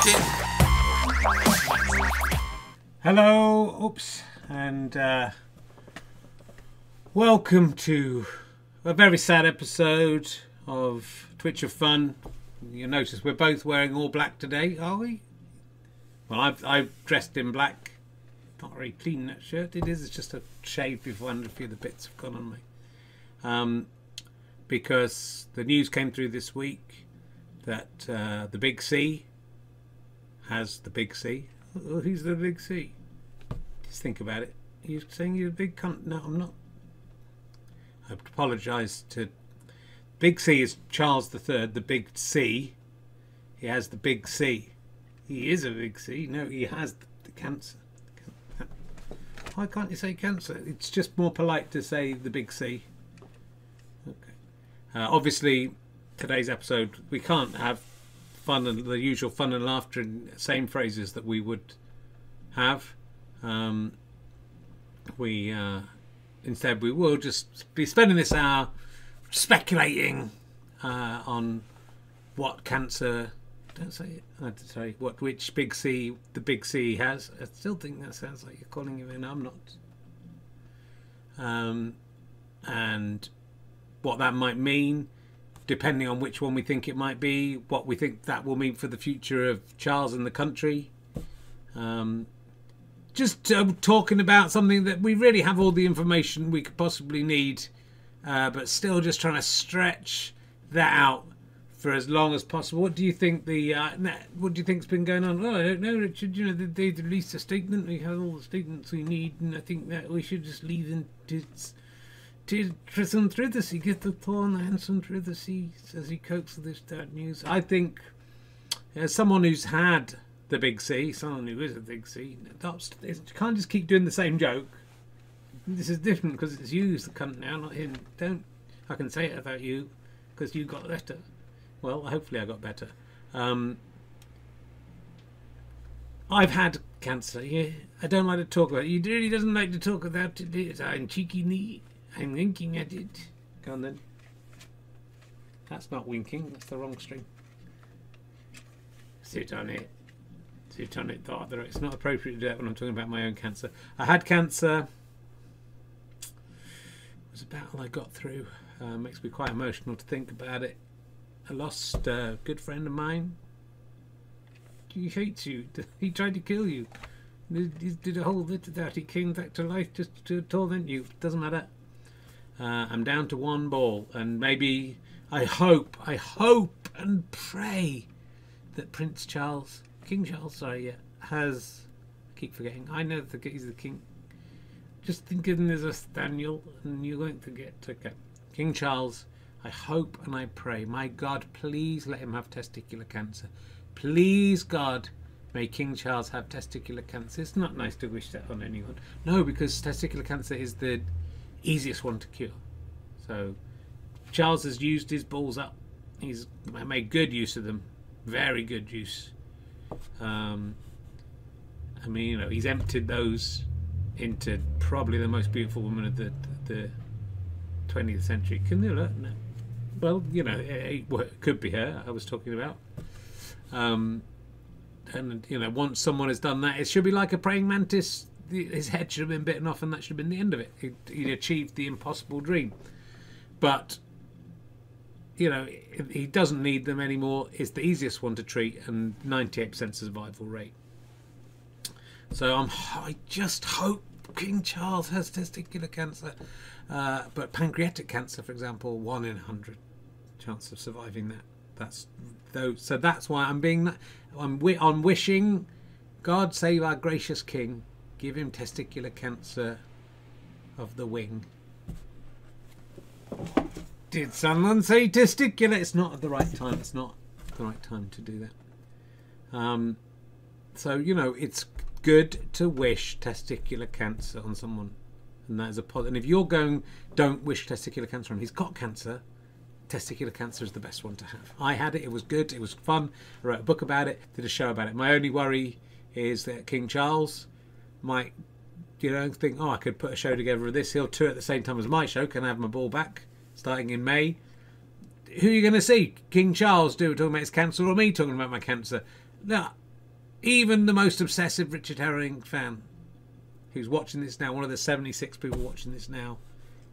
in. Hello, oops, and welcome to a very sad episode of Twitch of Fun. You notice we're both wearing all black today, are we? Well, I've dressed in black. Not very clean, that shirt. It is. It's just a shave before a few of the bits have gone on me. Because the news came through this week that the Big C has the Big C. Oh, who's the Big C? Just think about it. Are you saying you're a big cunt? No, I'm not. I apologise to... Big C is Charles III, the Big C. He has the Big C. He is a Big C. No, he has the cancer. Why can't you say cancer? It's just more polite to say the Big C. Okay. Obviously, today's episode, we can't have fun and the usual fun and laughter in the same phrases that we would have. Instead, we will just be spending this hour speculating on what cancer... Don't say it. I had to say which Big C the Big C has. I still think that sounds like you're calling him in. I'm not. And what that might mean, depending on which one we think it might be, what we think that will mean for the future of Charles and the country. Just talking about something that we really have all the information we could possibly need, but still just trying to stretch that out for as long as possible. What do you think what do you think's been going on? Well, I don't know, Richard. You know, they released a statement. We have all the statements we need, and I think that we should just leave them to some privacy. Get the thorn and some privacy as he copes with this bad news. I think, as someone who's had the Big C, someone who is a Big C, you can't just keep doing the same joke. This is different because it's you who's the cunt now, not him. I can say it about you because you got better. Well, hopefully I got better. I've had cancer. Yeah, I don't like to talk about it. He really doesn't like to talk about it. I'm cheeky. I'm winking at it. Go on then. That's not winking. That's the wrong string. Sit on it. Sit on it, Father. It's not appropriate to do that when I'm talking about my own cancer. I had cancer. It was a battle I got through. Makes me quite emotional to think about it. I lost a good friend of mine. He hates you. He tried to kill you. He did a whole bit of that. He came back to life just to torment you. Doesn't matter. I'm down to one ball, and maybe I hope and pray that King Charles, has... I keep forgetting. I know that he's the king. Just think of him as a Daniel, and you won't forget. Okay. King Charles... I hope and I pray, my God, please let him have testicular cancer. Please, God, may King Charles have testicular cancer. It's not nice to wish that on anyone. No, because testicular cancer is the easiest one to cure. So Charles has used his balls up. He's made good use of them. Very good use. I mean, you know, he's emptied those into probably the most beautiful woman of the 20th century. Camilla? No. Well, you know, it could be her I was talking about. And, you know, once someone has done that, it should be like a praying mantis. His head should have been bitten off and that should have been the end of it. He'd achieved the impossible dream. But, you know, he doesn't need them anymore. It's the easiest one to treat and 98% survival rate. So I just hope King Charles has testicular cancer. But pancreatic cancer, for example, 1 in 100 chance of surviving that. So that's why I'm wishing God save our gracious King, give him testicular cancer of the wing. Did someone say testicular? It's not at the right time. It's not the right time to do that. So, you know, it's good to wish testicular cancer on someone. And that is a positive. And if you're going, don't wish testicular cancer on him. He's got cancer. Testicular cancer is the best one to have. I had it. It was good. It was fun. I wrote a book about it. Did a show about it. My only worry is that King Charles might, you know, think, oh, I could put a show together of this. He'll tour at the same time as my show. Can I have my ball back? Starting in May. Who are you going to see? King Charles talking about his cancer or me talking about my cancer? No, even the most obsessive Richard Herring fan who's watching this now, one of the 76 people watching this now,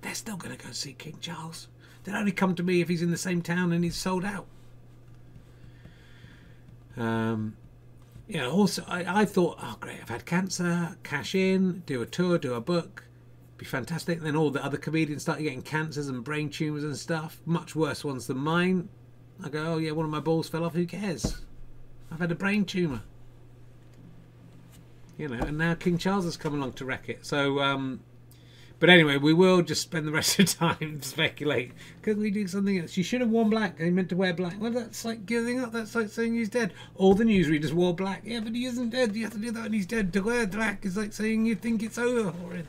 they're still going to go see King Charles. They'll only come to me if he's in the same town and he's sold out. Also, I thought, oh great, I've had cancer, cash in, do a tour, do a book, be fantastic. And then all the other comedians started getting cancers and brain tumours and stuff, much worse ones than mine. I go, oh yeah, one of my balls fell off, who cares? I've had a brain tumour. And now King Charles has come along to wreck it. So, but anyway, we will just spend the rest of the time speculate. Could we do something else? You should have worn black. He meant to wear black. Well, that's like giving up. That's like saying he's dead. All the newsreaders wore black. Yeah, but he isn't dead. You have to do that when he's dead. To wear black is like saying you think it's over for him.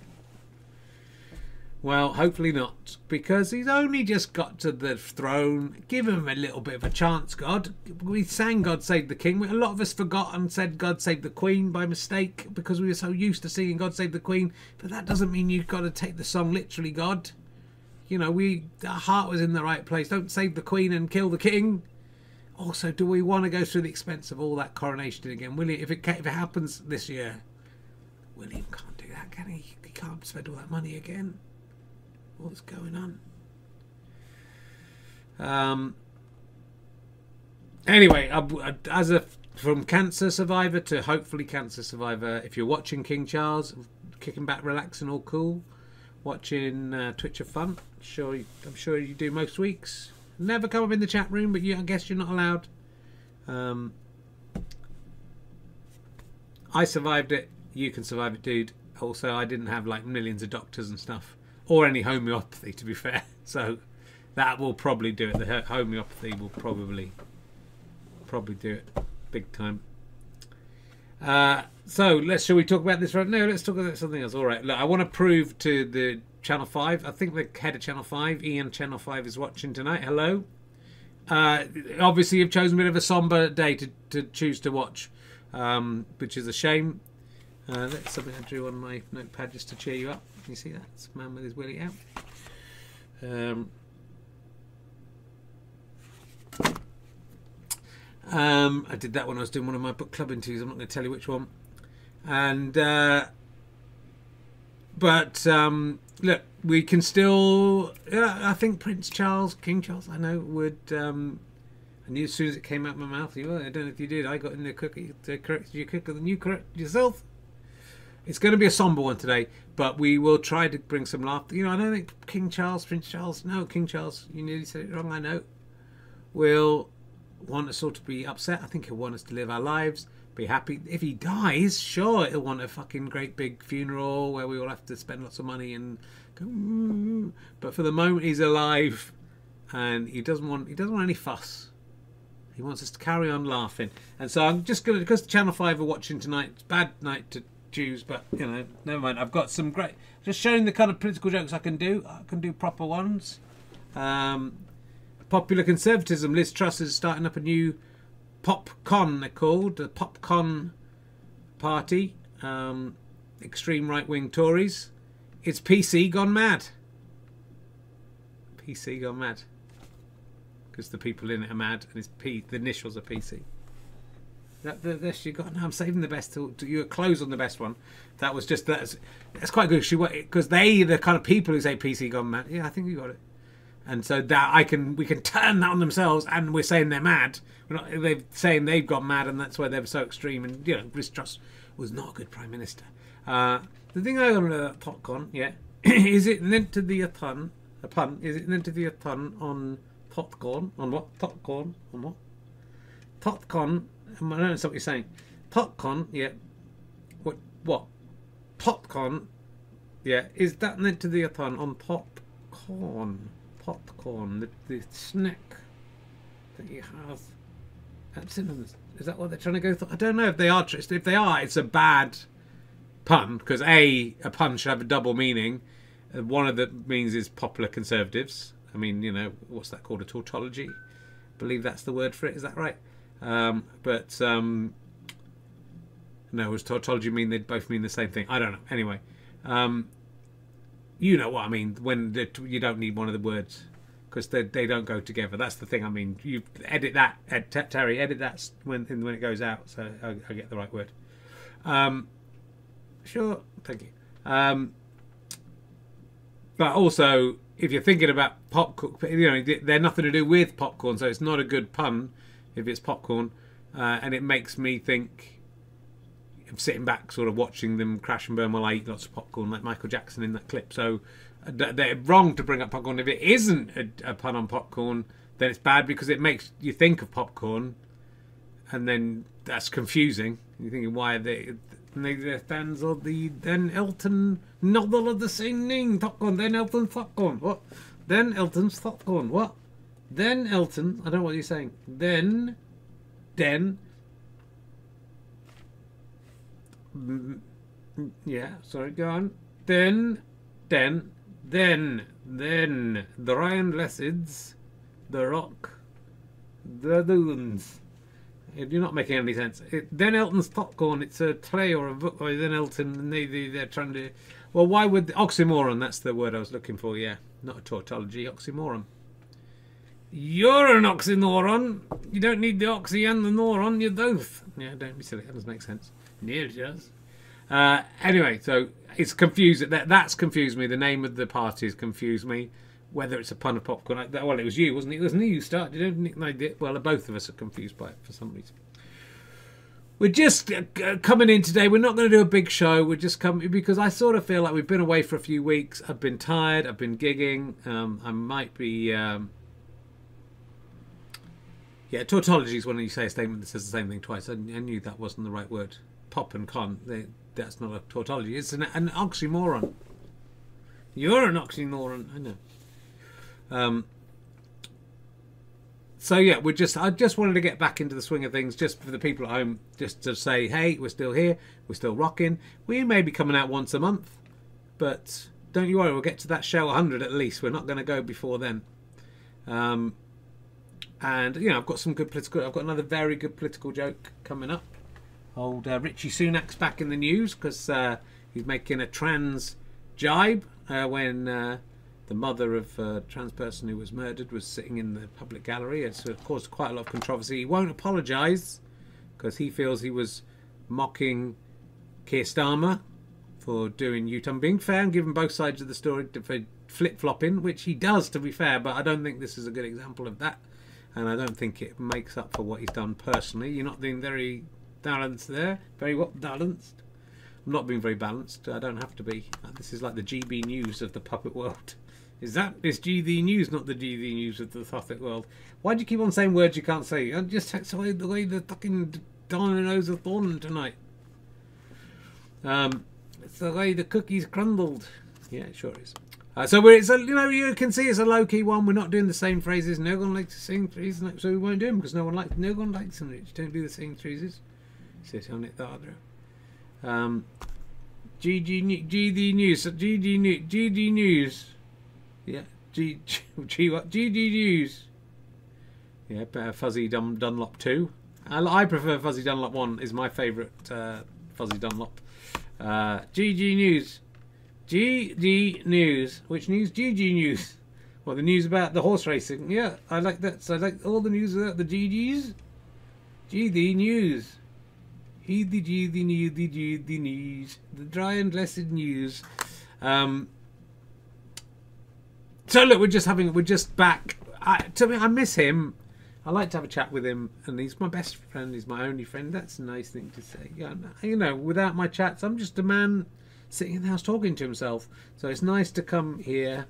Well, hopefully not, because he's only just got to the throne. Give him a little bit of a chance, God. We sang God Save the King. A lot of us forgot and said God Save the Queen by mistake because we were so used to singing God Save the Queen. But that doesn't mean you've got to take the song literally, God. Our heart was in the right place. Don't save the Queen and kill the King. Also, do we want to go through the expense of all that coronation again? William, if it happens this year, William can't do that, can he? He can't spend all that money again. What's going on? Anyway, from cancer survivor to hopefully cancer survivor, if you're watching King Charles, kicking back, relaxing, all cool, watching Twitch of Fun, I'm sure you do most weeks. Never come up in the chat room, but I guess you're not allowed. I survived it. You can survive it, dude. Also, I didn't have like millions of doctors and stuff. Or any homeopathy, to be fair. So that will probably do it. The homeopathy will probably do it big time. So shall we talk about this right now? Let's talk about something else. All right. Look, I want to prove to the Channel 5. I think the head of Channel 5, Ian Channel 5, is watching tonight. Hello. Obviously, you've chosen a bit of a somber day to choose to watch, which is a shame. That's something I drew on my notepad just to cheer you up. Can you see that? It's a man with his willy out. I did that when I was doing one of my book club interviews. I'm not going to tell you which one. And look, we can still. I think Prince Charles, King Charles, I know would. I knew as soon as it came out of my mouth. I don't know if you did. I got in the cookie to correct you. You correct yourself. It's going to be a somber one today, but we will try to bring some laughter. I don't think King Charles, Prince Charles, no, King Charles, you nearly said it wrong, I know, will want us all to be upset. I think he'll want us to live our lives, be happy. If he dies, sure, he'll want a fucking great big funeral where we all have to spend lots of money and go, but for the moment he's alive and he doesn't want any fuss. He wants us to carry on laughing. And so I'm just going to, because Channel 5 are watching tonight, it's a bad night to choose, but never mind. I've got some great, just showing the kind of political jokes I can do. I can do proper ones. Popular conservatism. Liz Truss is starting up a new PopCon, they're called, the PopCon party. Extreme right-wing Tories. It's PC gone mad. PC gone mad. Because the people in it are mad, and it's the initials are PC. This you got. No, I'm saving the best to you. Close on the best one. That was just that's quite good. Because the kind of people who say PC gone mad. Yeah, I think you got it. And so that we can turn that on themselves, and we're saying they're mad. They're saying they've got mad, and that's why they're so extreme. And Liz Truss was not a good prime minister. The thing I want to PopCon, yeah, is it meant to be a pun? Is it meant to be a pun on popcorn? On what? Popcorn? On what? PopCon. I don't know what you're saying. PopCon, yeah. What? PopCon, yeah. Is that meant to be a pun on popcorn? Popcorn, the snack that you have at cinemas. Is that what they're trying to go for? I don't know if they are. If they are, it's a bad pun, because a pun should have a double meaning. One of the meanings is popular conservatives. I mean, what's that called? A tautology? I believe that's the word for it. Is that right? No, does tautology mean they both mean the same thing? I don't know. Anyway, you know what I mean when you don't need one of the words because they don't go together. That's the thing. I mean, you edit that, Terry, edit that when it goes out, so I get the right word. Sure, thank you. But also, if you're thinking about popcorn, they're nothing to do with popcorn, so it's not a good pun if it's popcorn, and it makes me think of sitting back, sort of watching them crash and burn while I eat lots of popcorn, like Michael Jackson in that clip. So they're wrong to bring up popcorn. If it isn't a pun on popcorn, then it's bad because it makes you think of popcorn, and then that's confusing. You're thinking, why are they? The fans of the then Elton novel of the same name, popcorn, then Elton popcorn. What? Then Elton's popcorn. What? Then Elton. I don't know what you're saying. Then. Yeah. Sorry. Go on. Then. The Ryan Lessids, the Rock, the Dunes. You're not making any sense. Then Elton's popcorn. It's a play or a book. Or then Elton, and they're trying to. Well, why would oxymoron? That's the word I was looking for. Yeah, not a tautology. Oxymoron. You're an oxymoron. You don't need the oxy and the moron. You're both. Yeah, don't be silly. That doesn't make sense. Near it does. Anyway, so it's confused. That's confused me. The name of the party has confused me. Whether it's a pun of popcorn. Well, it was you, wasn't it? It wasn't you who started it. Nick and I did. Well, both of us are confused by it for some reason. We're just coming in today. We're not going to do a big show. We're just coming because I sort of feel like we've been away for a few weeks. I've been tired. I've been gigging. I might be... Yeah, tautology is when you say a statement that says the same thing twice. I knew that wasn't the right word. Pop and con. That's not a tautology. It's an oxymoron. You're an oxymoron. I know. So yeah, I just wanted to get back into the swing of things, just for the people at home, just to say, hey, we're still here, we're still rocking. We may be coming out once a month, but don't you worry, we'll get to that show 100 at least. We're not going to go before then. And I've got some good political. I've got another very good political joke coming up. Old Richie Sunak's back in the news because he's making a trans jibe when. The mother of a trans person who was murdered was sitting in the public gallery. It's caused quite a lot of controversy. He won't apologise because he feels he was mocking Keir Starmer for doing U-turn, being fair and giving both sides of the story for flip-flopping, which he does, to be fair, but I don't think this is a good example of that, and I don't think it makes up for what he's done personally. You're not being very balanced there. Very what? Balanced? I'm not being very balanced. I don't have to be. This is like the GB News of the puppet world. It's GD News, not the GD News of the puppet world. Why do you keep on saying words you can't say? Just take away the way the fucking dominoes are falling tonight. It's the way the cookies crumbled. Yeah, it sure is. So you can see it's a low key one. We're not doing the same phrases. No one likes to sing phrases, so we won't do them because no one likes them. You don't do the same phrases. Sit on it, the other. GD News. Yeah, GD News. Yeah, better Fuzzy Dunlop 2. I prefer Fuzzy Dunlop 1. Is my favourite Fuzzy Dunlop. GD News. GD News. Which news? GG News. Well, the news about the horse racing. Yeah, I like that. So I like all the news about the GGs. GD News. The news. The dry and blessed news. So look, we're just back. I miss him. I like to have a chat with him, and he's my best friend. He's my only friend. That's a nice thing to say. Yeah, without my chats, I'm just a man sitting in the house talking to himself. So it's nice to come here.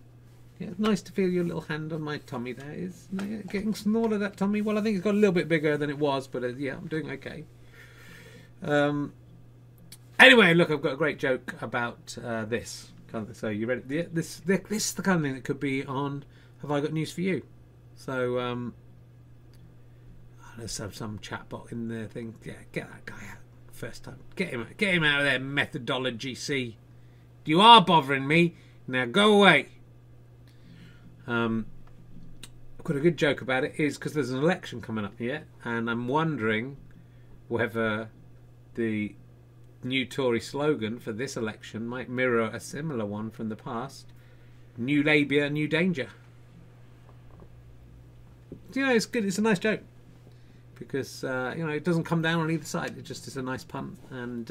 Yeah, it's nice to feel your little hand on my tummy. There is getting smaller, that tummy. Well, I think it's got a little bit bigger than it was, but yeah, I'm doing okay. Anyway, look, I've got a great joke about this. So you ready? Yeah, this is the kind of thing that could be on Have I Got News For You? So let's have some chatbot in the thing. Yeah, get that guy out first time. Get him out of there, methodology C. You are bothering me. Now go away. I've got a good joke about it. Is because there's an election coming up here, and I'm wondering whether the new Tory slogan for this election might mirror a similar one from the past. New Labour, new danger. You know, it's good. It's a nice joke because you know, it doesn't come down on either side. It just is a nice pun, and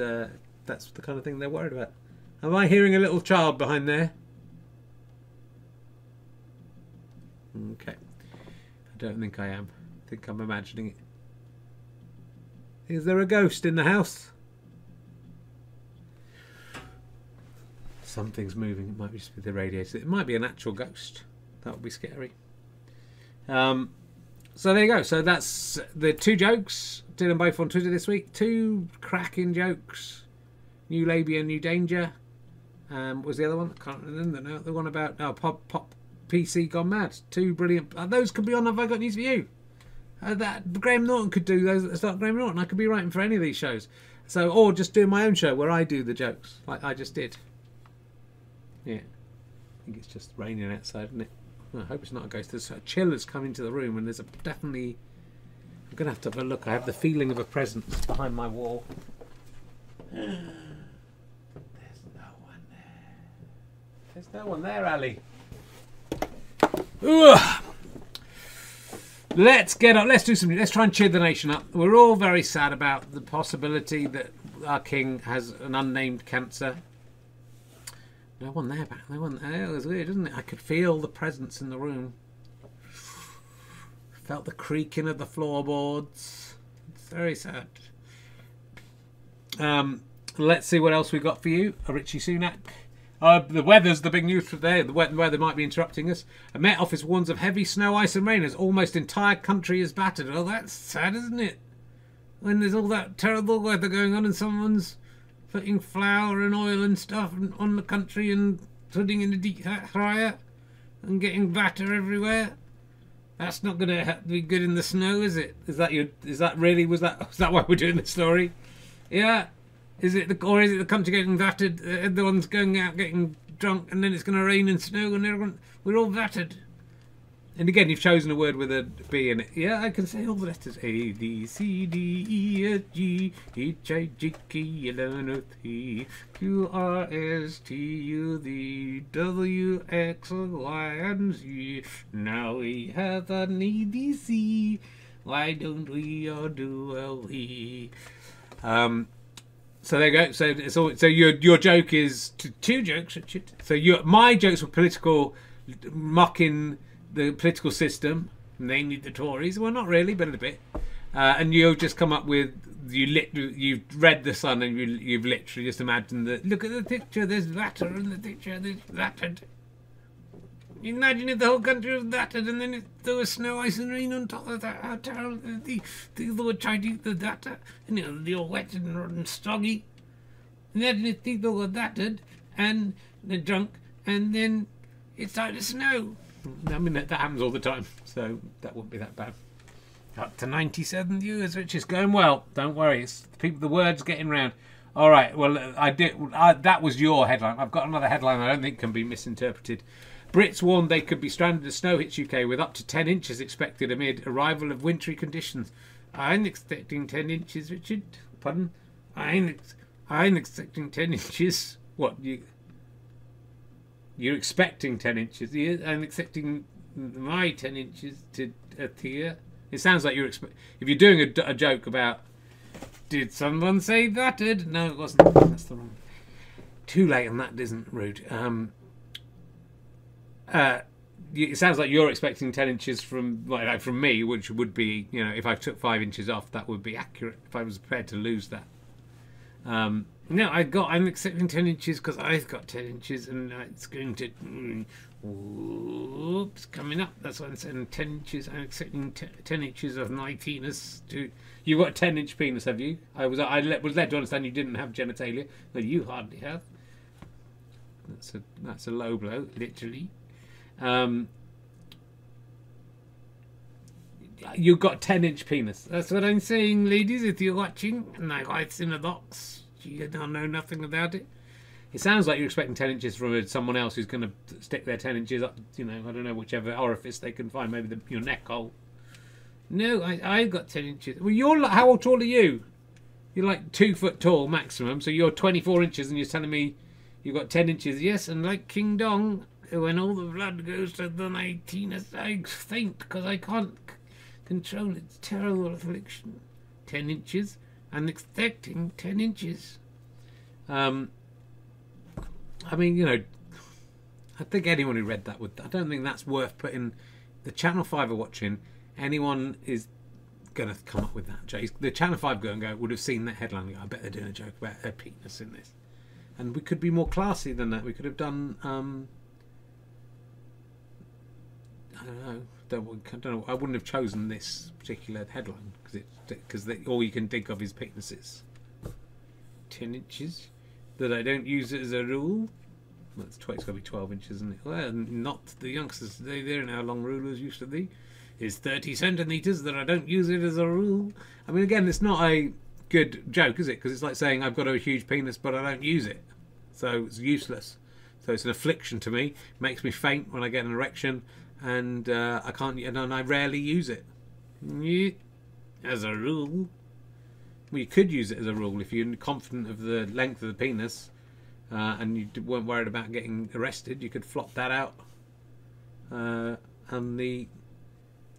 that's the kind of thing they're worried about. Am I hearing a little child behind there? Okay, I don't think I am. I think I'm imagining it. Is there a ghost in the house? Something's moving. It might just be the radiator. It might be an actual ghost. That would be scary. So there you go. So that's the 2 jokes. Did them both on Twitter this week. 2 cracking jokes. New labia, new danger. What was the other one? I can't remember now. The one about pop PC gone mad. 2 brilliant. Those could be on Have I Got News For You. That Graham Norton could do those at the start of Graham Norton. I could be writing for any of these shows. So, or just doing my own show where I do the jokes, like I just did. Yeah. I think it's just raining outside, isn't it? Well, I hope it's not a ghost. There's a chill that's come into the room, and there's definitely... I'm going to have a look. I have the feeling of a presence behind my wall. There's no one there. There's no one there, Ali. Ugh. Let's get up. Let's do something. Let's try and cheer the nation up. We're all very sad about the possibility that our king has an unnamed cancer. No one there, back. No one there. It was weird, isn't it? I could feel the presence in the room. Felt the creaking of the floorboards. It's very sad. Let's see what else we got for you. A Richie Sunak. The weather's the big news today. The weather might be interrupting us. A Met Office warns of heavy snow, ice and rain as almost entire country is battered. Oh, that's sad, isn't it? When there's all that terrible weather going on and someone's putting flour and oil and stuff on the country and putting in the deep fryer and getting batter everywhere. That's not going to be good in the snow, is it? Was that why we're doing the story? Yeah. Is it the country getting battered? Everyone's going out getting drunk, and then it's going to rain and snow, and we're all battered. And again, you've chosen a word with a B in it. Yeah, I can say all the letters: A, B, C, D, E, F, G, H, I, J, K, L, N, O, P, Q, R, S, T, U, V, W, X, Y, and Z. Now we have an ABC. Why don't we all do LE? So there you go. So it's all. So your joke is 2 jokes, Richard. So my jokes were political, mocking the political system, namely the Tories. Well, not really, but a bit. And you've just come up with you've read The Sun, and you've literally just imagined that. Look at the picture. There's batter in the picture. There's battered. Imagine if the whole country was battered, and then there was snow, ice, and rain on top of that. How terrible! They were trying to eat the batter, and they were wet and soggy. Imagine if people were battered and they're drunk, and then it started to snow. I mean, that happens all the time, so that wouldn't be that bad. Up to 97 viewers, which is going well. Don't worry, it's the words getting round. All right, well, that was your headline. I've got another headline I don't think can be misinterpreted. Brits warned they could be stranded as snow hits UK with up to 10 inches expected amid arrival of wintry conditions. I'm expecting 10 inches, Richard. Pardon? I'm expecting 10 inches. What? You're expecting 10 inches? I'm expecting my 10 inches to appear. It sounds like if you're doing a joke about, did someone say battered? No, it wasn't. That's the wrong. Too late, and that isn't rude. It sounds like you're expecting 10 inches from me, which would be, if I took 5 inches off, that would be accurate if I was prepared to lose that. No, I'm expecting 10 inches because I've got 10 inches, and it's going to, it's coming up. That's what I'm saying. 10 inches. I'm expecting 10 inches of my penis. You've got a 10-inch penis, have you? I was led to understand you didn't have genitalia. Well, you hardly have. That's a low blow, literally. You've got 10-inch penis. That's what I'm saying, ladies. If you're watching, and my wife's in a box, you don't know nothing about it. It sounds like you're expecting 10 inches from someone else who's going to stick their 10 inches up. I don't know, whichever orifice they can find, maybe your neck hole. No, I've got 10 inches. Well, how tall are you? You're like 2 foot tall maximum, so you're 24 inches, and you're telling me you've got 10 inches. Yes, and like King Dong. when all the blood goes to the 19th, I faint because I can't control its terrible affliction. 10 inches, and expecting 10 inches. I mean, you know, I think anyone who read that would. I don't think that's worth putting. The Channel 5 are watching. Anyone is going to come up with that joke. The Channel 5 go would have seen that headline and go, I bet they're doing a joke about her penis in this. And we could be more classy than that. We could have done, I don't know. I wouldn't have chosen this particular headline because all you can think of is penises. 10 inches. That I don't use it as a rule. Well, it's got to be 12 inches, isn't it? Well, not the youngsters. They don't know how long rulers used to be. It's 30 centimetres that I don't use it as a rule. I mean, again, it's not a good joke, is it? Because it's like saying I've got a huge penis, but I don't use it. So it's useless. So it's an affliction to me. It makes me faint when I get an erection, and I can't. And I rarely use it. As a rule. Well, you could use it as a rule if you're confident of the length of the penis. And you weren't worried about getting arrested, you could flop that out on the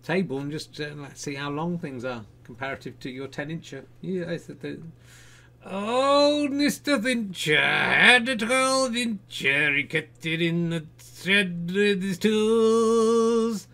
table and just let's see how long things are comparative to your 10-incher. Yeah, I said that. Oh, Mr. Fincher had a 12-incher. He kept it in the shed with his tools.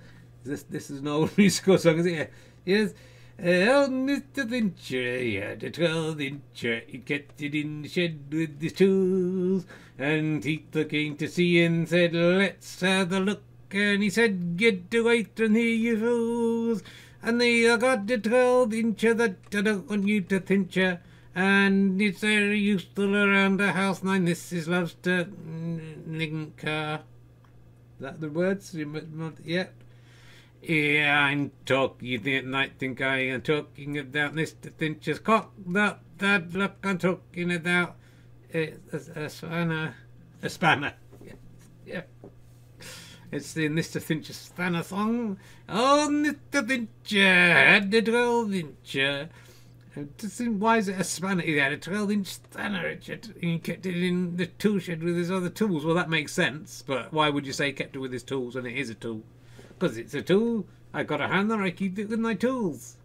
This is an old musical song, is it? Yeah. Yes. Oh, Mr. Fincher, he had a 12-incher. He kept it in the shed with his tools. And Tita came to see and said, let's have a look. And he said, get away from here, you fools. And they got the 12-incher that I don't want you to thincher. And it's very useful around the house. My missus loves to ninker. Is that the words? Yeah. Yeah, I'm talking. You might think I am talking about Mr. Fincher's cock. Not that look I'm talking about. A spanner. A spanner. Yeah. It's the Mr. Fincher spanner song. Oh, Mr. Fincher had a 12-incher. Why is it a spanner? He had a 12-inch spanner, Richard. He kept it in the tool shed with his other tools. Well, that makes sense. But why would you say he kept it with his tools when it is a tool? Because it's a tool. I got a hammer, I keep it with my tools.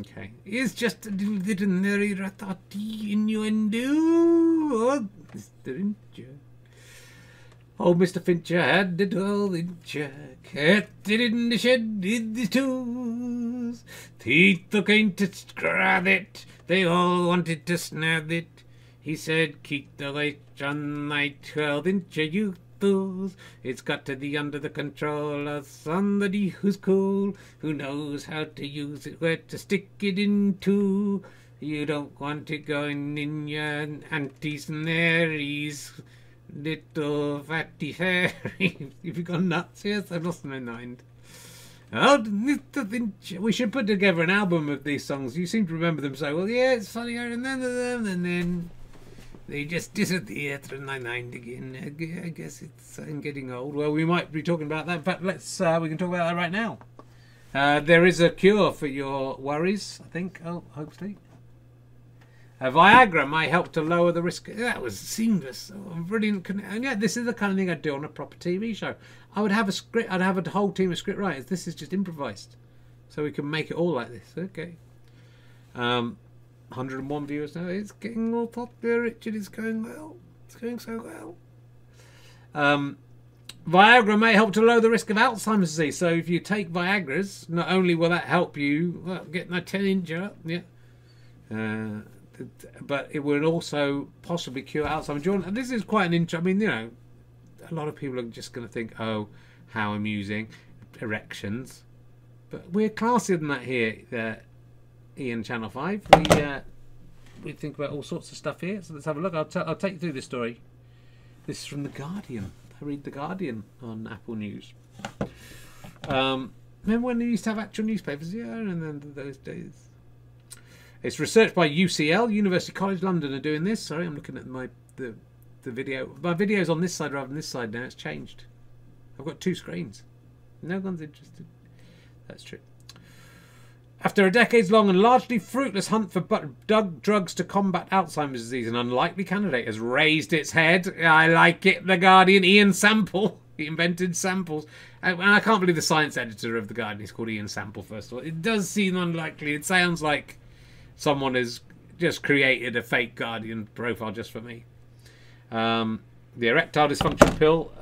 Okay. It's just a little merry ratati innuendo. Oh, Mr. Fincher. Oh, Mr. Fincher had a 12-incher. Kept it in the shed with his tools. Teeth came to scrub it. They all wanted to snap it. He said, keep the light on my 12-incher, you fools. It's got to be under the control of somebody who's cool, who knows how to use it, where to stick it into. You don't want it going in your aunties and Mary's little fatty fairy. Have you gone nuts? Yes, I've lost my mind. Oh, Mr. Fincher. We should put together an album of these songs. You seem to remember them so well. Yeah, it's funny, I remember them, and then they just disappear through my mind again. I guess I'm getting old. Well, we might be talking about that. In fact, we can talk about that right now. There is a cure for your worries, I think. Oh, hopefully. Viagra might help to lower the risk. That was seamless. Oh, brilliant. And yeah, this is the kind of thing I'd do on a proper TV show. I would have a script. I'd have a whole team of script writers. This is just improvised. So we can make it all like this. Okay. 101 viewers now. It's getting more popular, Richard. It's going well. It's going so well. Viagra may help to lower the risk of Alzheimer's disease. So if you take Viagras, not only will that help you get my 10-incher up, yeah, but it will also possibly cure Alzheimer's. This is quite an interesting. I mean, you know, a lot of people are just going to think, oh, how amusing, erections. But we're classier than that here, Ian Channel 5. We think about all sorts of stuff here. So let's have a look. I'll take you through this story. This is from The Guardian. I read The Guardian on Apple News. Remember when they used to have actual newspapers? Yeah, and then those days. It's researched by UCL, University College London, are doing this. Sorry, I'm looking at the video. My video's on this side rather than this side now. It's changed. I've got two screens. No one's interested. That's true. After a decades-long and largely fruitless hunt for drugs to combat Alzheimer's disease, an unlikely candidate has raised its head. I like it, The Guardian. Ian Sample. He invented samples. And I can't believe the science editor of The Guardian is called Ian Sample, first of all. It does seem unlikely. It sounds like someone has just created a fake Guardian profile just for me. The erectile dysfunction pill,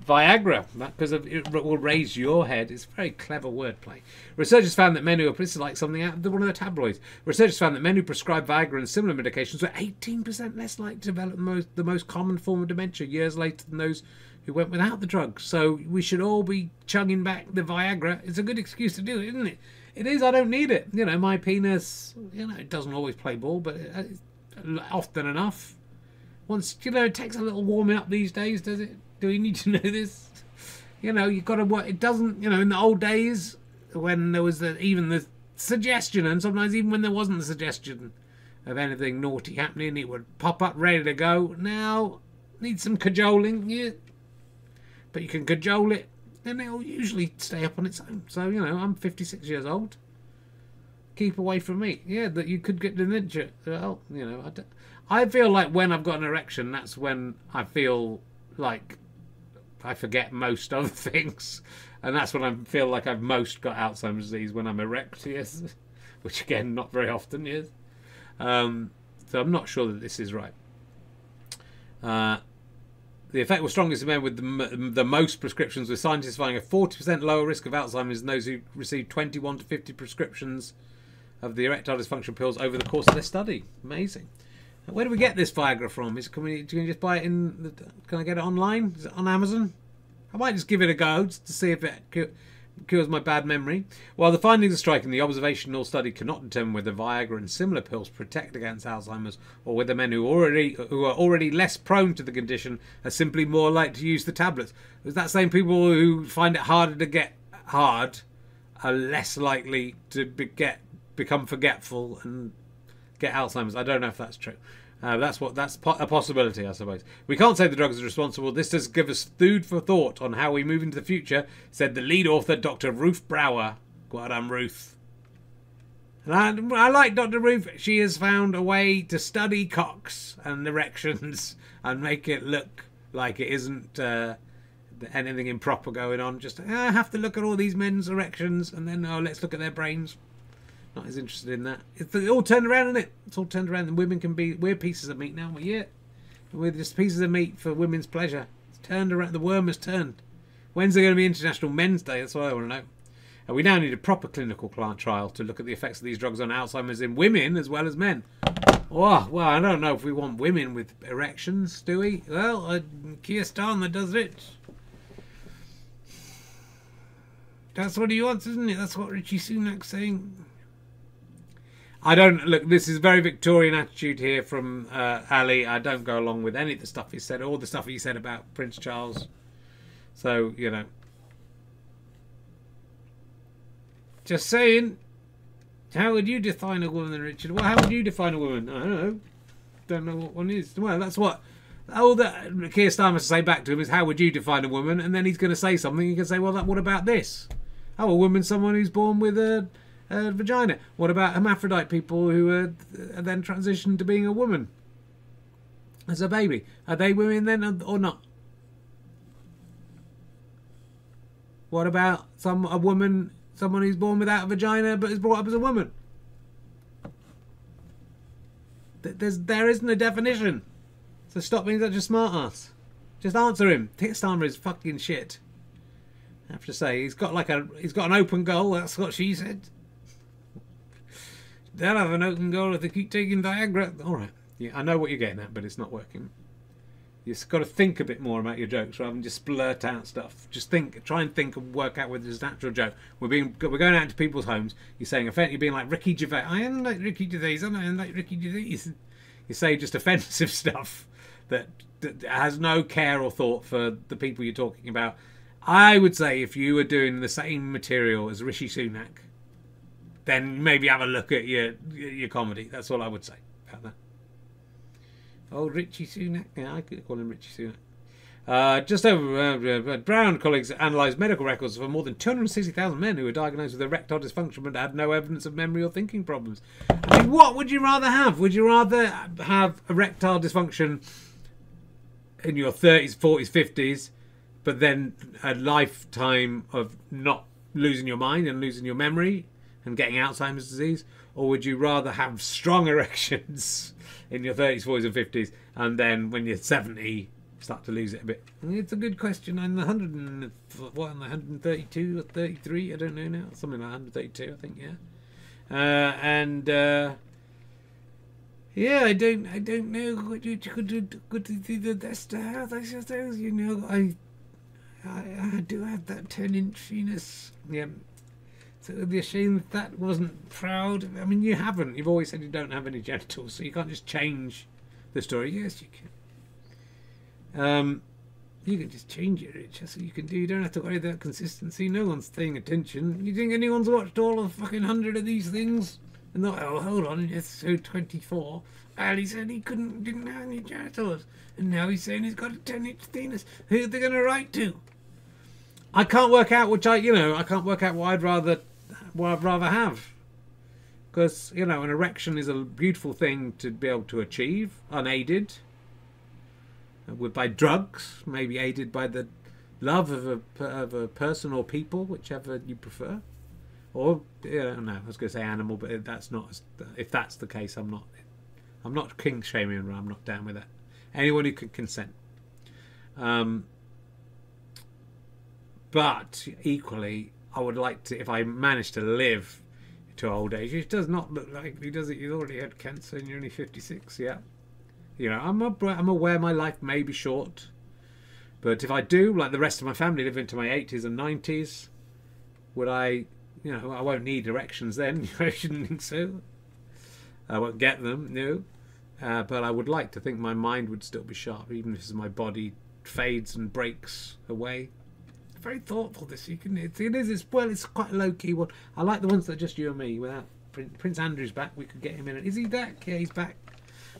Viagra, because it will raise your head. It's very clever wordplay. Researchers found that men who are, this is like something out of one of the tabloids. Researchers found that men who prescribed Viagra and similar medications were 18% less likely to develop the most common form of dementia years later than those who went without the drug. So we should all be chugging back the Viagra. It's a good excuse to do it, isn't it? It is. I don't need it. You know, my penis, you know, it doesn't always play ball, but it's often enough. Once, you know, it takes a little warming up these days, does it? Do we need to know this? You know, you've got to work. It doesn't, you know, in the old days when there was even the suggestion, and sometimes even when there wasn't the suggestion of anything naughty happening, it would pop up ready to go. Now, needs some cajoling, yeah. But you can cajole it, and it'll usually stay up on its own. So, you know, I'm 56 years old. Keep away from me. Yeah, that you could get dementia. Well, you know, I feel like when I've got an erection, that's when I feel like I forget most other things. And that's when I feel like I've most got Alzheimer's disease, when I'm erect, yes. Which, again, not very often, yes. So I'm not sure that this is right. The effect was strongest in men with the most prescriptions, with scientists finding a 40% lower risk of Alzheimer's than those who received 21 to 50 prescriptions of the erectile dysfunction pills over the course of their study. Amazing. Where do we get this Viagra from? Can we just buy it in? Can I get it online? Is it on Amazon? I might just give it a go to see if it cures my bad memory. While the findings are striking, the observational study cannot determine whether Viagra and similar pills protect against Alzheimer's, or whether men who are already less prone to the condition are simply more likely to use the tablets. Is that saying people who find it harder to get hard are less likely to become forgetful and get Alzheimer's? I don't know if that's true. That's a possibility, I suppose. We can't say the drugs are responsible. This does give us food for thought on how we move into the future, said the lead author, Dr. Ruth Brower. Well done, Ruth. And I like Dr. Ruth. She has found a way to study cocks and erections and make it look like it isn't anything improper going on. Just I have to look at all these men's erections and then let's look at their brains. Not as interested in that. It's all turned around, isn't it? It's all turned around, and women we're pieces of meat now. Yeah, we're just pieces of meat for women's pleasure. It's turned around. The worm has turned. When's there going to be International Men's Day? That's what I want to know. And we now need a proper clinical trial to look at the effects of these drugs on Alzheimer's in women as well as men. Oh, well, I don't know if we want women with erections, do we? Well, Keir Starmers does it. That's what he wants, isn't it? That's what Richie Sunak's saying. I don't look. This is a very Victorian attitude here from Ali. I don't go along with any of the stuff he said, all the stuff he said about Prince Charles. So you know, just saying. How would you define a woman, Richard? Well, how would you define a woman? I don't know. Don't know what one is. Well, that's what all that Keir Starmers say back to him is, how would you define a woman? And then he's going to say something. He can say, well, what about this? Oh, a woman's someone who's born with a vagina. What about hermaphrodite people who are then transitioned to being a woman as a baby? Are they women then or not? What about someone who's born without a vagina but is brought up as a woman? There isn't a definition. So stop being such a smart ass. Just answer him. Keir Starmer is fucking shit. I have to say, he's got an open goal. That's what she said. They'll have an open goal if they keep taking Viagra. All right. Yeah, I know what you're getting at, but it's not working. You've got to think a bit more about your jokes rather than just blurt out stuff. Just think, try and think and work out whether it's an actual joke. We're going out into people's homes. You're saying, you're being like Ricky Gervais. I am like Ricky Gervais. I am like Ricky Gervais. You say just offensive stuff that has no care or thought for the people you're talking about. I would say if you were doing the same material as Rishi Sunak, then maybe have a look at your comedy. That's all I would say about that. Oh, Richie Sunak. Yeah, I could call him Richie Sunak. Just over Brown colleagues analysed medical records for more than 260,000 men who were diagnosed with erectile dysfunction but had no evidence of memory or thinking problems. I mean, what would you rather have? Would you rather have erectile dysfunction in your 30s, 40s, 50s, but then a lifetime of not losing your mind and losing your memory and getting Alzheimer's disease? Or would you rather have strong erections in your 30s, 40s and 50s and then when you're 70 start to lose it a bit? It's a good question. On the 132 or 33, I don't know now, something like 132, I think, yeah. Yeah, I don't know what you could do the best to have, I suppose. You know, I do have that 10-inch penis. Yeah. So it'd be a shame if that wasn't proud. I mean, you haven't. You've always said you don't have any genitals, so you can't just change the story. Yes, you can. You can just change it. It's just what you can do. You don't have to worry about consistency. No one's paying attention. You think anyone's watched all of fucking 100 of these things? And not, oh, hold on, it's so 24. Ali said he didn't have any genitals, and now he's saying he's got a 10-inch penis. Who are they going to write to? I can't work out I can't work out what I'd rather have. Because, you know, an erection is a beautiful thing to be able to achieve, unaided. By drugs, maybe aided by the love of a person or people, whichever you prefer. Or, no, I was going to say animal, but that's not. If that's the case, I'm not king shaming, and I'm not down with that. Anyone who can consent. But equally, I would like to, if I manage to live to old age, it does not look likely, does it? You've already had cancer and you're only 56, yeah. You know, I'm aware my life may be short, but if I do, like the rest of my family, live into my 80s and 90s, would I, I won't need erections then. I shouldn't think so. I won't get them, no. But I would like to think my mind would still be sharp, even if my body fades and breaks away. Very thoughtful, this. It's quite a low-key one. I like the ones that are just you and me. Without Prince Andrew's back, we could get him in. Is he back? Yeah, he's back.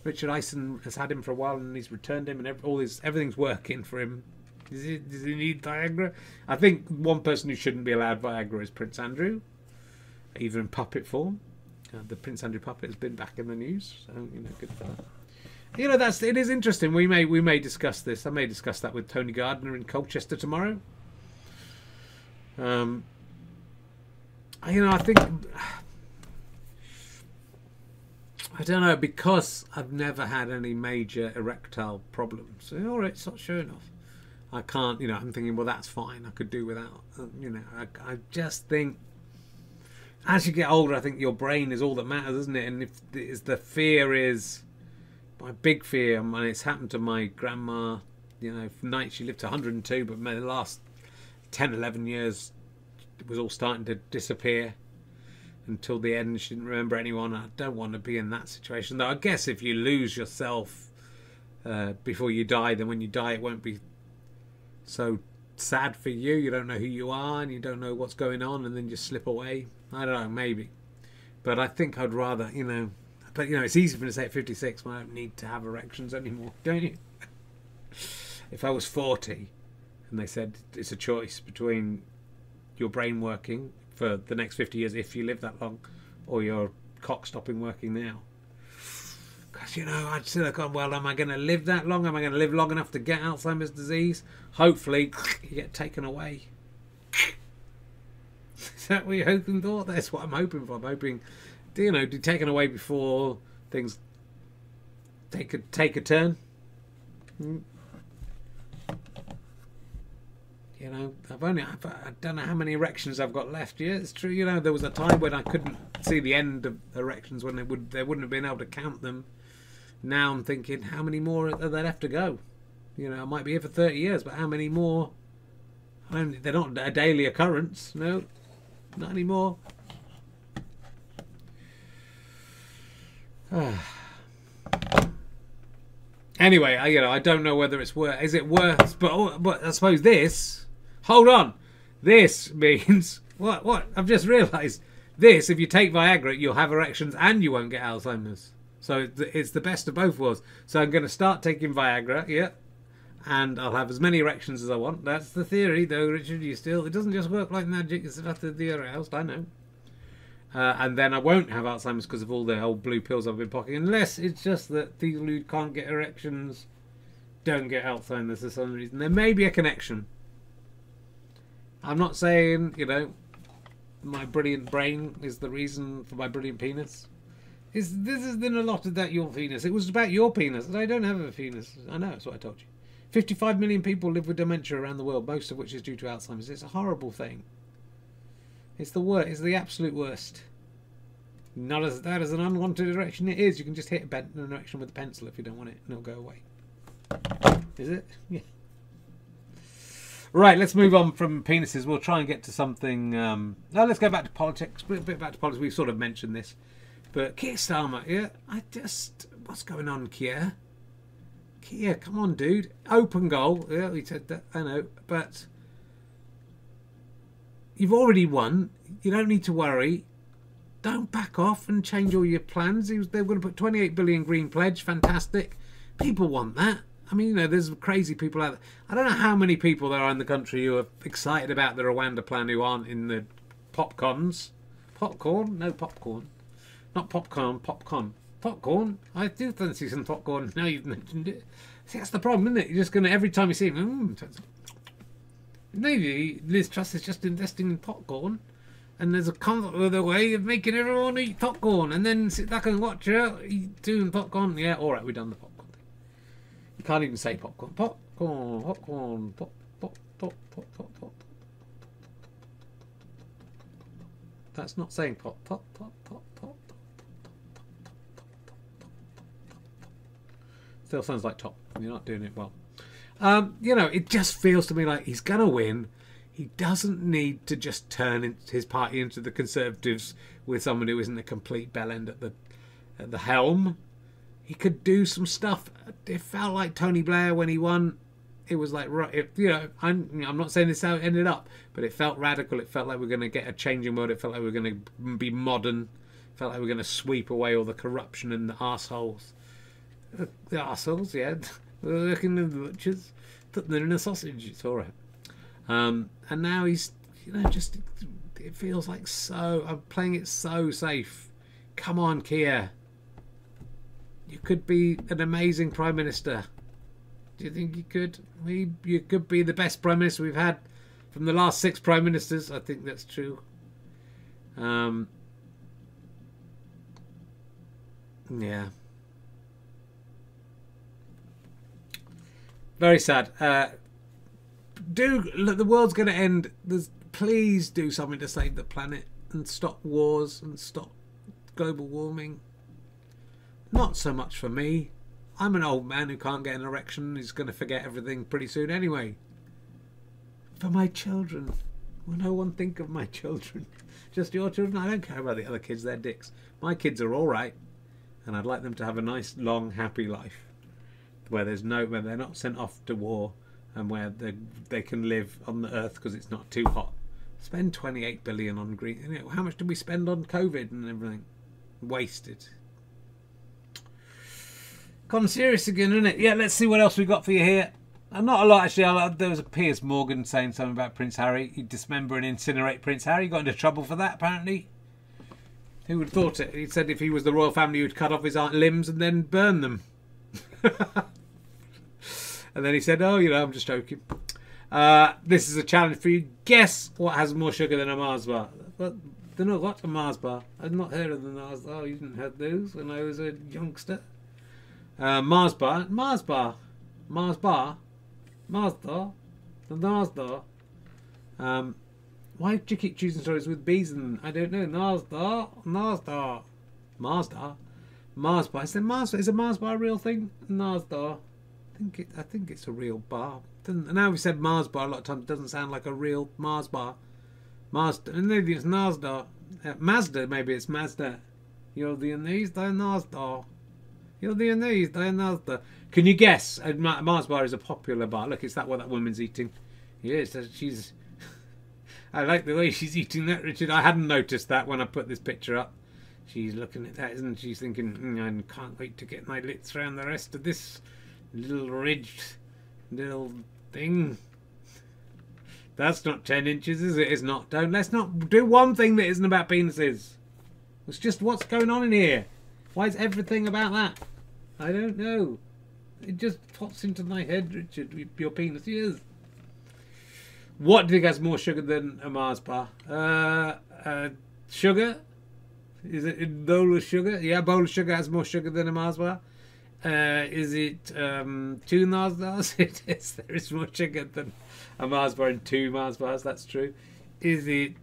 Richard Ison has had him for a while and he's returned him, and everything's working for him. Does he need Viagra? I think one person who shouldn't be allowed Viagra is Prince Andrew, even in puppet form. The Prince Andrew puppet has been back in the news, so good for that. It is interesting. We may discuss this. I may discuss that with Tony Gardner in Colchester tomorrow. I think. I don't know, because I've never had any major erectile problems. All right, it's not sure enough. I can't, I'm thinking, well, that's fine. I could do without, I just think, as you get older, I think your brain is all that matters, isn't it? And if the fear is, my big fear, and it's happened to my grandma, she lived to 102, but the last 10, 11 years, it was all starting to disappear. Until the end, she didn't remember anyone. I don't want to be in that situation. Though I guess if you lose yourself before you die, then when you die, it won't be so sad for you. You don't know who you are, and you don't know what's going on, and then just slip away. I don't know, maybe. But I think I'd rather, But it's easy for me to say at 56 when I don't need to have erections anymore, don't you? If I was 40, and they said it's a choice between your brain working for the next 50 years, if you live that long, or your cock stopping working now. Because, I'd still have gone, well, am I going to live that long? Am I going to live long enough to get Alzheimer's disease? Hopefully, you get taken away. Is that what you're hoping for? That's what I'm hoping for. I'm hoping, to be taken away before things take a turn. I don't know how many erections I've got left. Yeah, it's true. There was a time when I couldn't see the end of erections, when they wouldn't have been able to count them. Now I'm thinking, how many more are there left to go? I might be here for 30 years, but how many more? They're not a daily occurrence. No, not anymore. Anyway, I don't know whether it's worth. Is it worth? But I suppose this. Hold on. This means what? I've just realised. This, if you take Viagra, you'll have erections and you won't get Alzheimer's. So it's the best of both worlds. So I'm going to start taking Viagra, yeah, and I'll have as many erections as I want. That's the theory, though, Richard. It doesn't just work like magic. It's after the aroused, I know. And then I won't have Alzheimer's because of all the old blue pills I've been pocketing, unless it's just that people who can't get erections don't get Alzheimer's for some reason. There may be a connection. I'm not saying, you know, my brilliant brain is the reason for my brilliant penis. This has been a lot of that your penis. It was about your penis. I don't have a penis. I know, that's what I told you. 55 million people live with dementia around the world, most of which is due to Alzheimer's. It's a horrible thing. It's the worst. It's the absolute worst. Not as that as an unwanted erection. It is. You can just hit an erection with a pencil if you don't want it, and it'll go away. Is it? Yeah. Right. Let's move on from penises. We'll try and get to something. Now let's go back to politics. A bit back to politics. We've sort of mentioned this, but Keir Starmer. Yeah. What's going on, Keir? Keir, come on, dude. Open goal. Yeah, we said that. I know, but you've already won. You don't need to worry. Don't back off and change all your plans. They were going to put 28 billion green pledge. Fantastic. People want that. I mean, you know, there's crazy people out there. I don't know how many people there are in the country who are excited about the Rwanda plan who aren't in the popcorns. Popcorn? No popcorn. Not popcorn. Popcorn. Popcorn? I do fancy some popcorn. Now you've mentioned it. See, that's the problem, isn't it? You're just going to, every time you see him, maybe Liz Truss is just investing in popcorn. And there's a other way of making everyone eat popcorn, and then sit back and watch her eat doing popcorn. Yeah, all right, we've done the popcorn thing. You can't even say popcorn. Popcorn, popcorn, pop, pop, pop, pop, pop, pop. That's not saying pop, pop, pop, pop, pop. Still sounds like top. You're not doing it well. You know, it just feels to me like he's gonna win. He doesn't need to just turn his party into the Conservatives with someone who isn't a complete bellend at the helm. He could do some stuff. It felt like Tony Blair when he won. It was like, you know, I'm not saying this is how it ended up, but it felt radical. It felt like we're going to get a changing world. It felt like we're going to be modern. It felt like we're going to sweep away all the corruption and the arseholes. The arseholes, yeah. They're looking at the butchers. Put them in a sausage. It's all right. And now he's, you know, just, it feels like I'm playing it so safe. Come on, Keir. You could be an amazing Prime Minister. Do you think you could? You could be the best Prime Minister we've had from the last 6 Prime Ministers. I think that's true. Yeah. Very sad. Look, the world's going to end. Please do something to save the planet and stop wars and stop global warming. Not so much for me. I'm an old man who can't get an erection. He's going to forget everything pretty soon anyway. For my children. Will no one think of my children? Just your children? I don't care about the other kids. They're dicks. My kids are all right, and I'd like them to have a nice, long, happy life where they're not sent off to war. And where they can live on the earth because it's not too hot. Spend 28 billion on green. You know, how much did we spend on COVID and everything? Wasted. Gone serious again, isn't it? Yeah, let's see what else we got for you here. Not a lot actually. There was a Piers Morgan saying something about Prince Harry. He'd dismember and incinerate Prince Harry. He got into trouble for that apparently. Who would have thought it? He said if he was the royal family, he would cut off his limbs and then burn them. And then he said, oh, you know, I'm just joking. This is a challenge for you. Guess what has more sugar than a Mars bar? Well, don't know what a Mars bar. I've not heard of the Mars bar. Oh, you didn't have those when I was a youngster. Mars bar. Mars bar. Mars bar. Mazda. The Mazda. Why do you keep choosing stories with B's in them? I don't know. Mazda. Mazda. Mazda. Mars bar. Is a Mars bar a real thing? Mazda. I think it's a real bar. Now we've said Mars bar a lot of times. It doesn't sound like a real Mars bar. Mazda. Maybe it's Mazda. Mazda. Maybe it's Mazda. You're the these. They're Mazda. You're the these. They're Mazda. Can you guess? Mars bar is a popular bar. Look, it's what that woman's eating. Yes, she's. I like the way she's eating that, Richard. I hadn't noticed that when I put this picture up. She's looking at that, isn't she? She's thinking, I can't wait to get my lips around the rest of this little ridged little thing. That's not 10 inches, is it? It's not. Let's not do one thing that isn't about penises. It's just what's going on in here. Why is everything about that? I don't know. It just pops into my head, Richard. Your penis is. What do you think has more sugar than a Mars bar? Sugar? Is it a bowl of sugar? Yeah, a bowl of sugar has more sugar than a Mars bar. Is it 2 Mars bars? It is. There is more sugar than a Mars bar in 2 Mars bars. That's true. Is it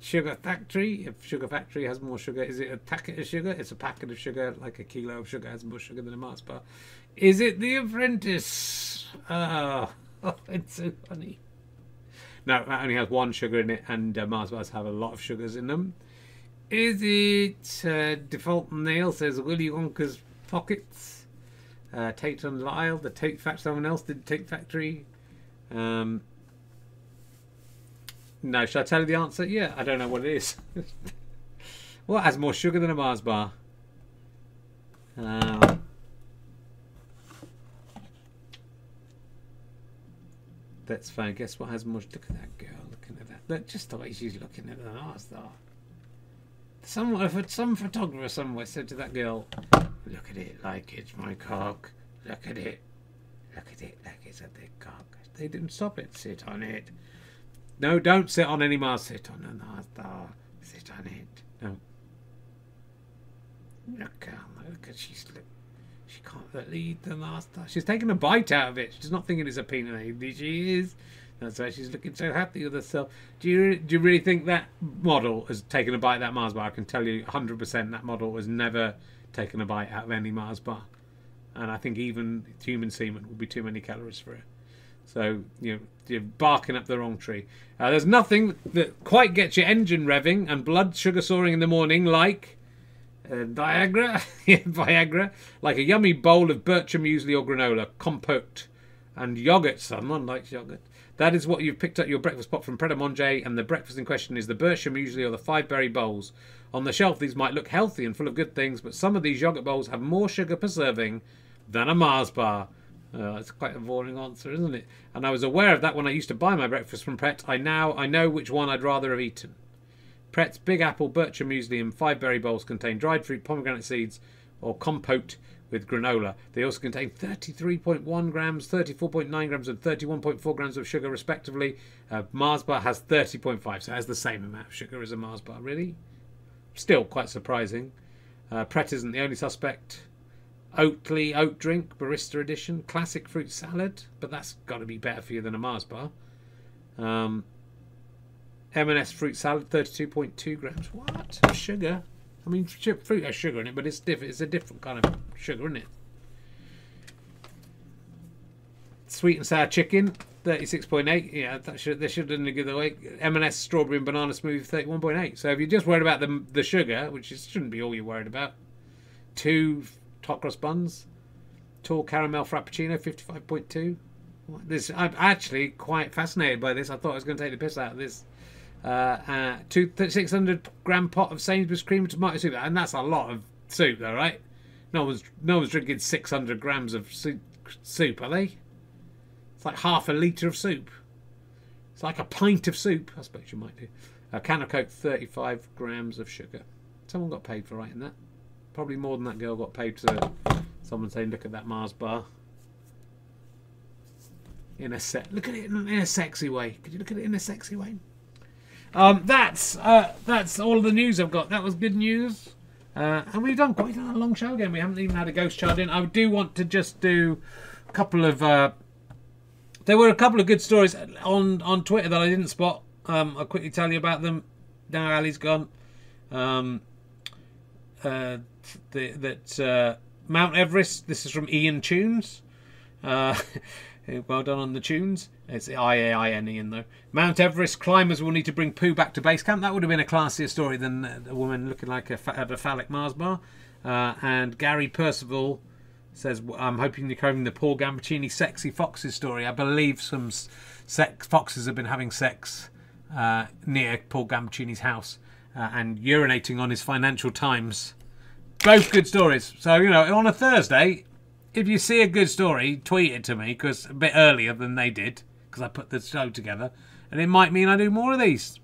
Sugar Factory? If Sugar Factory has more sugar, is it a packet of sugar? It's a packet of sugar, like a kilo of sugar has more sugar than a Mars bar. Is it The Apprentice? Oh, it's so funny. No, that only has 1 sugar in it, and Mars bars have a lot of sugars in them. Is it Default Nail says Willy Wonka's Pockets? Tate and Lyle, the Tate Factory. Someone else did Tate Factory. No, should I tell you the answer? Yeah, I don't know what it is. What has more sugar than a Mars bar? That's fine. Guess what has more? Look at that girl looking at that. Look, just the way she's looking at the Mars bar. Some photographer somewhere said to that girl, "Look at it like it's my cock. Look at it. Look at it like it's a big cock." They didn't stop it. Sit on it. No, don't sit on any Mars. Sit on a Mars bar. Sit on it. No. Look at she can't believe the Mars bar. She's taking a bite out of it. She's not thinking it's a penis. She is. That's why she's looking so happy with herself. Do you really think that model has taken a bite of that Mars bar? I can tell you 100% that model has never taken a bite out of any Mars bar. And I think even human semen would be too many calories for it. So, you're barking up the wrong tree. There's nothing that quite gets your engine revving and blood sugar soaring in the morning like Viagra. Viagra. Like a yummy bowl of Bircher muesli or granola, compote, and yogurt. Someone likes yogurt. That is what you've picked up your breakfast pot from Pret a Manger, and the breakfast in question is the Bircher muesli or the 5-berry bowls. On the shelf, these might look healthy and full of good things, but some of these yogurt bowls have more sugar per serving than a Mars bar. That's quite a boring answer, isn't it? And I was aware of that when I used to buy my breakfast from Pret. I know which one I'd rather have eaten. Pret's Big Apple Bircher muesli and 5-berry bowls contain dried fruit, pomegranate seeds, or compote with granola. They also contain 33.1 grams, 34.9 grams, and 31.4 grams of sugar, respectively. Mars bar has 30.5, so it has the same amount of sugar as a Mars bar. Really? Still quite surprising. Pret isn't the only suspect. Oatly oat drink, barista edition, classic fruit salad, but that's got to be better for you than a Mars bar. M&S fruit salad, 32.2 grams. What? Sugar? I mean, fruit has sugar in it, but it's different. It's a different kind of sugar, isn't it? Sweet and sour chicken, 36.8. Yeah, they should have given away. M&S strawberry and banana smoothie, 31.8. So if you're just worried about the sugar, which shouldn't be all you're worried about, 2 hot cross buns, tall caramel frappuccino, 55.2. I'm actually quite fascinated by this. I thought I was going to take the piss out of this. 600 gram pot of Sainsbury's cream and tomato soup, and that's a lot of soup, though, right? No one's drinking 600 grams of soup, are they? It's like half a litre of soup. It's like a pint of soup. I suppose you might do. A can of Coke, 35 grams of sugar. Someone got paid for writing that. Probably more than that girl got paid to someone saying, "Look at that Mars bar." Look at it in a sexy way. Could you look at it in a sexy way? That's all of the news I've got. That was good news. And we've done quite a long show again. We haven't even had a ghost chart in. I do want to just do a couple of... there were a couple of good stories on Twitter that I didn't spot. I'll quickly tell you about them. Now Ali's gone. Mount Everest, this is from Ian Tunes. Well done on the tunes. It's I-A-I-N-E-N though. Mount Everest climbers will need to bring poo back to base camp. That would have been a classier story than a woman looking like a phallic Mars bar. And Gary Percival says, "I'm hoping you're covering the Paul Gambaccini sexy foxes story. I believe some foxes have been having sex near Paul Gambaccini's house and urinating on his Financial Times." Both good stories. So, on a Thursday, if you see a good story, tweet it to me, because a bit earlier than they did, because I put the show together, and it might mean I do more of these.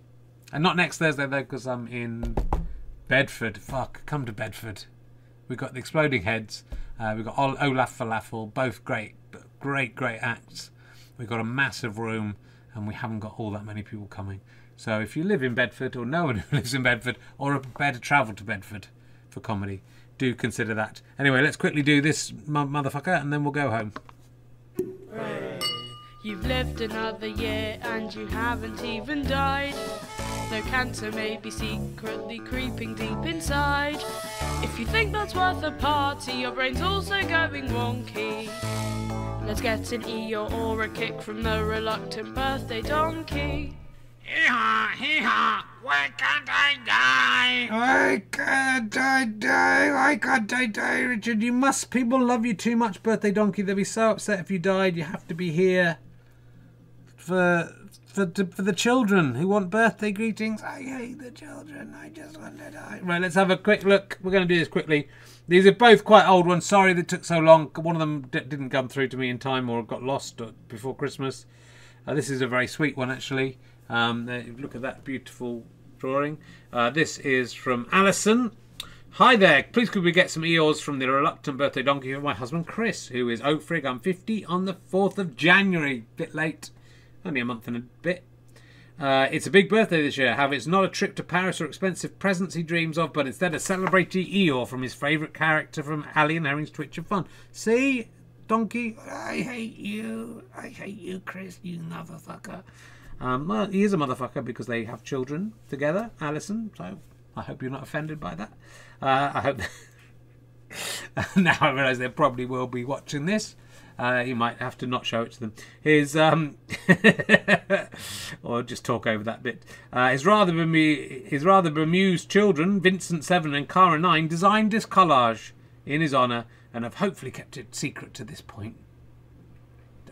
And not next Thursday though, because I'm in Bedford. Fuck, come to Bedford. We've got the Exploding Heads. We've got Olaf Falafel, both great acts. We've got a massive room, and we haven't got all that many people coming. So if you live in Bedford, or no one who lives in Bedford, or are prepared to travel to Bedford for comedy, do consider that. Anyway, let's quickly do this motherfucker, and then we'll go home. Hooray. You've lived another year, and you haven't even died. Though cancer may be secretly creeping deep inside. If you think that's worth a party, your brain's also going wonky. Let's get an eeyore or a kick from the reluctant birthday donkey. Hee-haw, hee-haw, why can't I die? Why can't I die? Why can't I die, Richard? People love you too much, birthday donkey. They'll be so upset if you died. You have to be here for the children who want birthday greetings. I hate the children. I just want to die. Right, let's have a quick look. We're going to do this quickly. These are both quite old ones. Sorry they took so long. One of them didn't come through to me in time, or got lost before Christmas. This is a very sweet one, actually. Look at that beautiful drawing. This is from Alison. Hi there. Please could we get some eeyores from the reluctant birthday donkey for my husband Chris, who is frig. I'm 50 on the 4th of January. Bit late. Only a month and a bit. It's a big birthday this year. However, it's not a trip to Paris or expensive presents he dreams of, but instead a celebratory Eeyore from his favourite character from Ali and Herring's Twitch of Fun. See, donkey? I hate you. I hate you, Chris, you motherfucker. Well, he is a motherfucker because they have children together, Alison. So I hope you're not offended by that. I hope... Now I realise they probably will be watching this. You might have to not show it to them. His or just talk over that bit. His rather bemused children, Vincent 7 and Cara 9, designed this collage in his honour and have hopefully kept it secret to this point.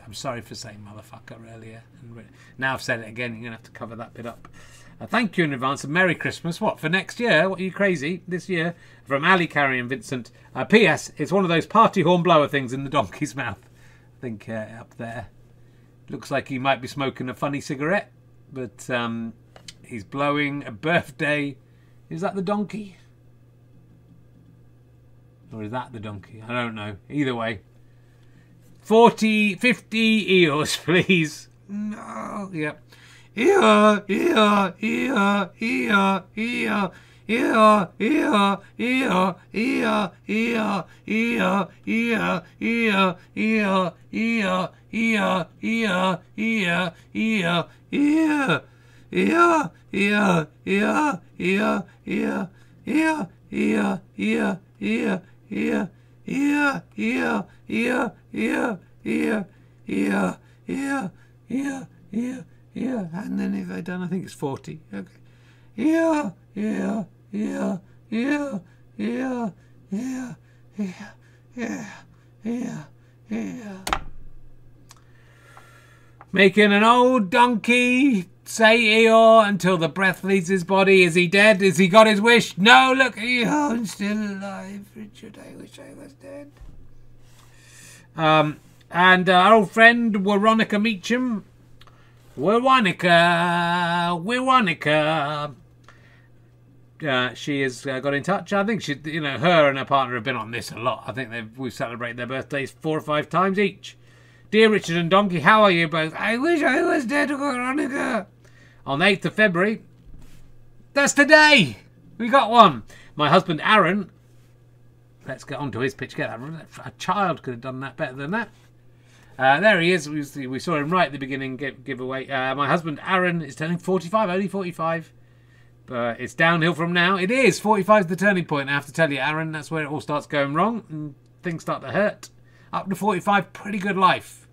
I'm sorry for saying motherfucker earlier. Now I've said it again. You're going to have to cover that bit up. Thank you in advance, and Merry Christmas. What, for next year? What, are you crazy? This year? From Ali, Carrie and Vincent. P.S. It's one of those party horn blower things in the donkey's mouth. I think up there. Looks like he might be smoking a funny cigarette. But he's blowing a birthday. Is that the donkey? Or is that the donkey? I don't know. Either way. 50 ears, please. No. Yep. Yeah. And then if I done, I think it's 40. Okay. Yeah. Making an old donkey say Eeyore until the breath leaves his body. Is he dead? Has he got his wish? No, look, Eeyore, I'm still alive. Richard, I wish I was dead. And our old friend Veronica Meacham. Veronica. She has got in touch. I think she, her and her partner have been on this a lot. I think we've celebrated their birthdays 4 or 5 times each. Dear Richard and Donkey, how are you both? I wish I was dead, Veronica. On the 8th of February. That's today. We got one. My husband Aaron. Let's get on to his pitch. A child could have done that better than that. There he is. We saw him right at the beginning giveaway. My husband Aaron is turning 45, only 45. But it's downhill from now. It is. 45 is the turning point. I have to tell you, Aaron, that's where it all starts going wrong. And things start to hurt. Up to 45, pretty good life.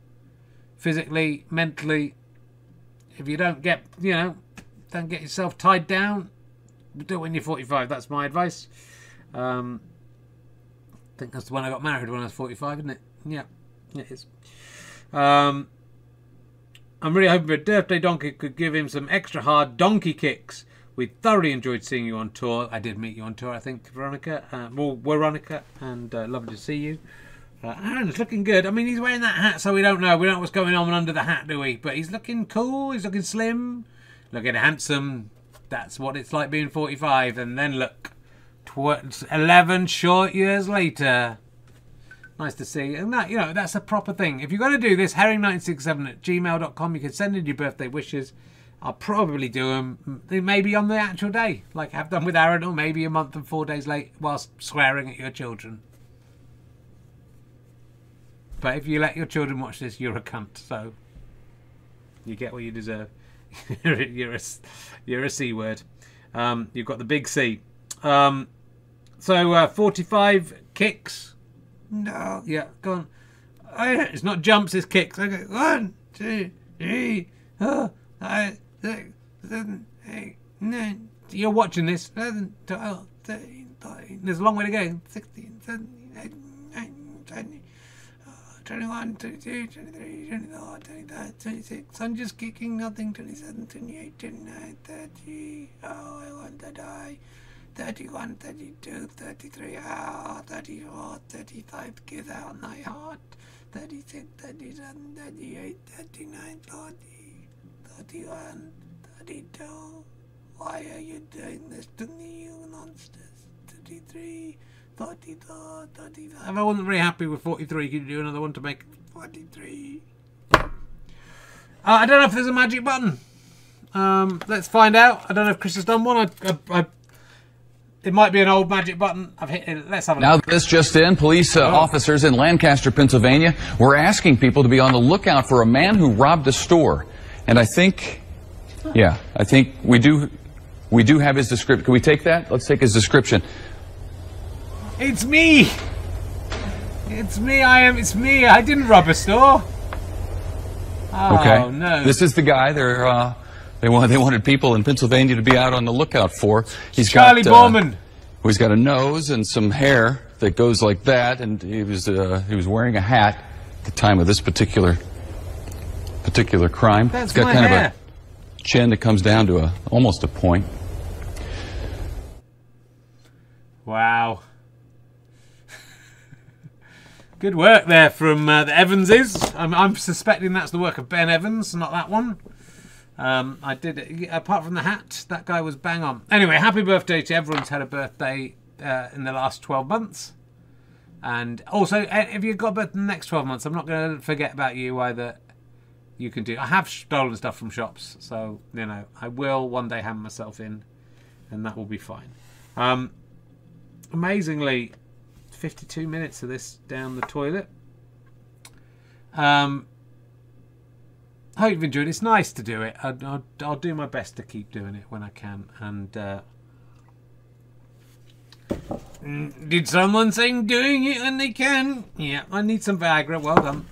Physically, mentally. If you don't get, don't get yourself tied down, do it when you're 45. That's my advice. I think that's the one I got married when I was 45, isn't it? Yeah, it is. I'm really hoping a birthday donkey could give him some extra hard donkey kicks. We thoroughly enjoyed seeing you on tour. I did meet you on tour, I think, Veronica. Veronica, and lovely to see you. Aaron's looking good. I mean, he's wearing that hat, so we don't know. We don't know what's going on under the hat, do we? But he's looking cool. He's looking slim. Looking handsome. That's what it's like being 45. And then look, 11 short years later. Nice to see. And that, you know, that's a proper thing. If you're going to do this, herring967@gmail.com. You can send in your birthday wishes. I'll probably do them maybe on the actual day, like I've done with Aaron, or maybe a month and 4 days late whilst swearing at your children. But if you let your children watch this, you're a cunt. So you get what you deserve. you're a C word. You've got the big C. So 45 kicks. No, yeah, go on. It's not jumps, it's kicks. Okay, 1, 2, 3, 4, 5, 6, 7, 8, 9. You're watching this. 11, 12, 13, 14. There's a long way to go. 16, 17, 18, 19, 20. 21, 22, 23, 24, 25, 26. I'm just kicking nothing. 27, 28, 29, 30. Oh, I want to die. 31, 32, 33. Oh, 34, 35. Give out my heart. 36, 37, 38, 39, 40, 31, 32. Why are you doing this to me, you monsters? 33. 44, 35. I wasn't very happy with 43. Could you do another one to make 43? I don't know if there's a magic button. Let's find out. I don't know if Chris has done one. It might be an old magic button. I've hit it. Let's have a look. Now, this just in, police officers in Lancaster, Pennsylvania, were asking people to be on the lookout for a man who robbed a store. And I think, yeah, I think we do have his description. Can we take that? Let's take his description. It's me! It's me, it's me. I didn't rob a store. Oh, okay. No. This is the guy they wanted people in Pennsylvania to be out on the lookout for. He's Charlie Borman. He's got a nose and some hair that goes like that, and he was wearing a hat at the time of this particular crime. That's He's got my kind hair. of a chin that comes down to almost a point. Wow. Good work there from the Evanses. I'm suspecting that's the work of Ben Evans, not that one. I did it. Apart from the hat, that guy was bang on. Anyway, happy birthday to everyone who's had a birthday in the last 12 months. And also, if you've got a birthday in the next 12 months, I'm not going to forget about you either. You can do. I have stolen stuff from shops, so, you know, I will one day hand myself in, and that will be fine. Amazingly, 52 minutes of this down the toilet. I hope you've enjoyed it. It's nice to do it. I'll do my best to keep doing it when I can. And did someone say doing it when they can? Yeah, I need some Viagra. Well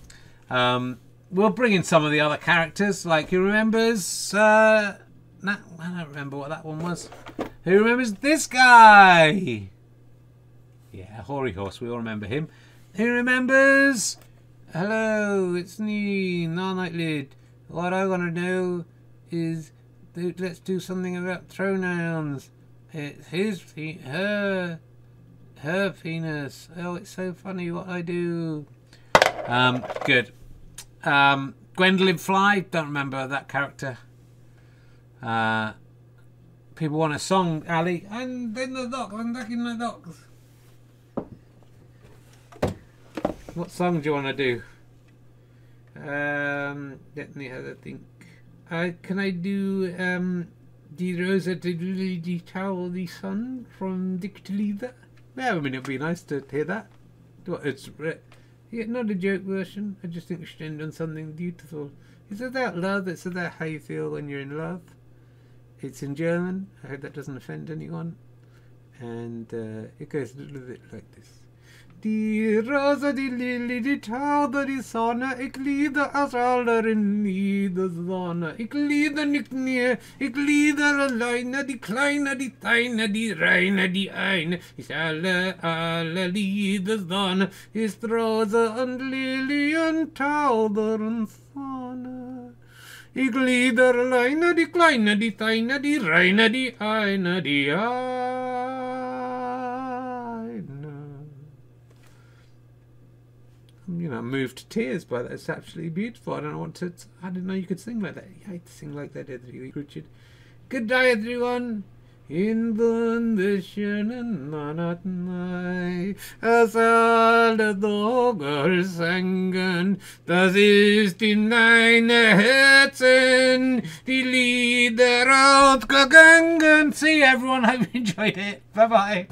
done. We'll bring in some of the other characters. Like, who remembers... I don't remember what that one was. Who remembers this guy? Yeah, Hoary Horse, we all remember him. Who remembers? Hello, it's me, Non-Eyelid. What I want to know is, let's do something about pronouns. It's his, her penis. Oh, it's so funny what I do. Good. Gwendolyn Fly, don't remember that character. People want a song, Ali. I'm in the dock, I'm back in the docks. What song do you want to do? Let me have a think. Can I do Die Rosa die Tau die Sun from Dick to Leader? Yeah, I mean, it'd be nice to hear that. It's not a joke version. I just think we should end on something beautiful. It's about love. It's about how you feel when you're in love. It's in German. I hope that doesn't offend anyone. And it goes a little bit like this. Die Rose, die Lily, die Taube, die Sonne, ich liebe aus alleren Lieder Sonne. Ich liebe nicht mehr, ich liebe alleine, die Kleine, die Feine, die Reine, die eine. Ist alle Liebe Sonne, ist Rose und Lily und Taube und Sonne. Ich liebe alleine, die Kleine, die Feine, die Reine, die eine, die eine. you know, moved to tears by that. It's absolutely beautiful. I didn't know you could sing like that. You hate to sing like that, Richard. Good day, everyone. In wunderschönen Monaten als alle Vögel sangen, das ist in meine Herzen die Lieder ausgegangen. See you, everyone. Hope you enjoyed it. Bye bye.